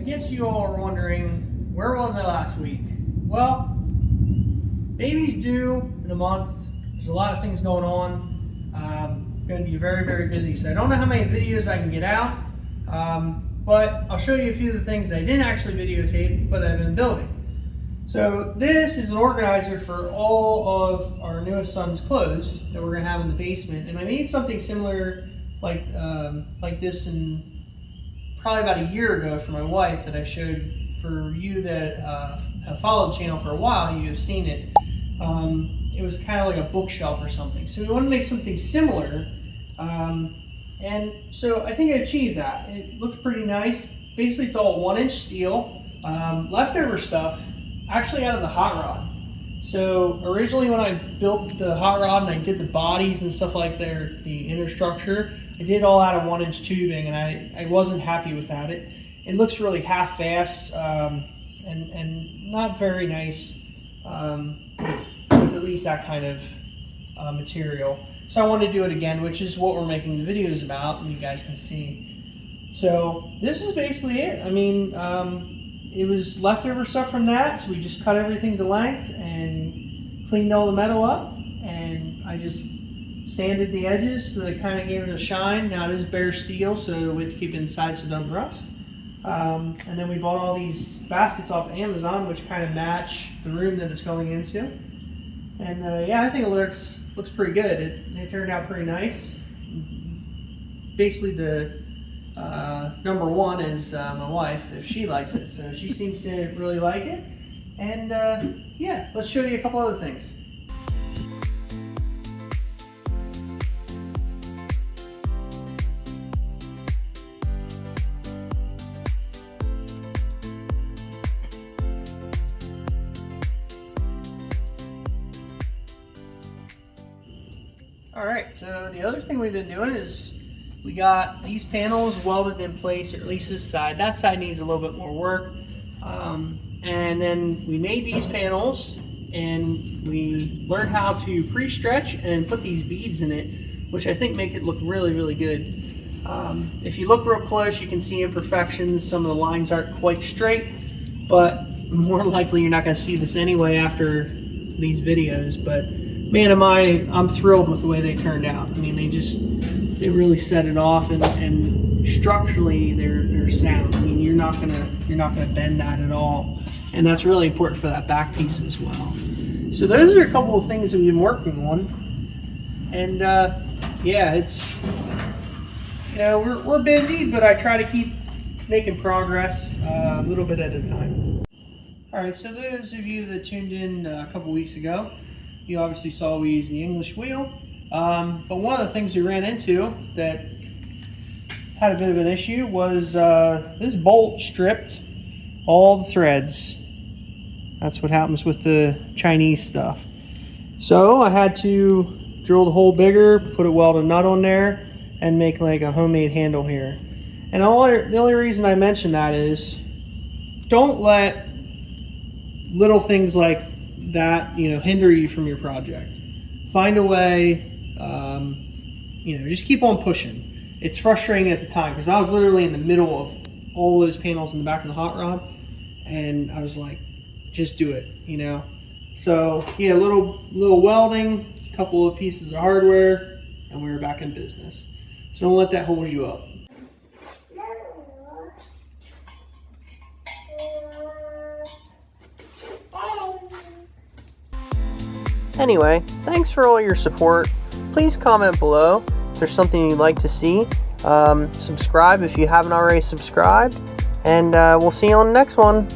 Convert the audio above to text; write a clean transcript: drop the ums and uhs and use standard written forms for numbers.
guess you all are wondering, where was I last week? Well, baby's due in a month. There's a lot of things going on. Going to be very, very busy, so I don't know how many videos I can get out, but I'll show you a few of the things I didn't actually videotape, but I've been building. So this is an organizer for all of our newest son's clothes that we're going to have in the basement, and I made something similar like this in probably about a year ago for my wife that I showed. For you that have followed the channel for a while, you have seen it. It was kind of like a bookshelf or something. So we wanted to make something similar. And so I think I achieved that. It looked pretty nice. Basically, it's all 1-inch steel. Leftover stuff, actually out of the hot rod. So originally when I built the hot rod and I did the bodies and stuff like that, the inner structure, I did all out of 1-inch tubing, and I wasn't happy with that. It looks really half-assed and not very nice with at least that kind of material. So I wanted to do it again, which is what we're making the videos about, and you guys can see. So this is basically it. I mean, it was leftover stuff from that, so we just cut everything to length and cleaned all the metal up, and I just sanded the edges so they kind of gave it a shine. Now it is bare steel, so we have to keep it inside so it doesn't rust. And then we bought all these baskets off Amazon, which kind of match the room that it's going into. And yeah, I think it looks pretty good. It turned out pretty nice. Basically, the number one is my wife, if she likes it. So she seems to really like it. And yeah, let's show you a couple other things. Alright, so the other thing we've been doing is we got these panels welded in place, or at least this side. That side needs a little bit more work. And then we made these panels, and we learned how to pre-stretch and put these beads in it, which I think make it look really, really good. If you look real close, you can see imperfections. Some of the lines aren't quite straight, but more likely you're not going to see this anyway after these videos. But man, I'm thrilled with the way they turned out. I mean, they really set it off, and structurally they're sound. I mean, you're not gonna bend that at all, and that's really important for that back piece as well. So those are a couple of things that we've been working on, and yeah, it's, you know, we're busy, but I try to keep making progress a little bit at a time. All right, so those of you that tuned in a couple weeks ago, you obviously saw we use the English wheel, but one of the things we ran into that had a bit of an issue was this bolt stripped all the threads. That's what happens with the Chinese stuff. So I had to drill the hole bigger, put a welded nut on there, and make like a homemade handle here. And the only reason I mention that is, don't let little things like that, you know, hinder you from your project. Find a way, you know, just keep on pushing. It's frustrating at the time because I was literally in the middle of all those panels in the back of the hot rod, and I was like, just do it, you know. So yeah, little welding, a couple of pieces of hardware, and we were back in business. So don't let that hold you up. Anyway, thanks for all your support. Please comment below if there's something you'd like to see. Subscribe if you haven't already subscribed. And we'll see you on the next one.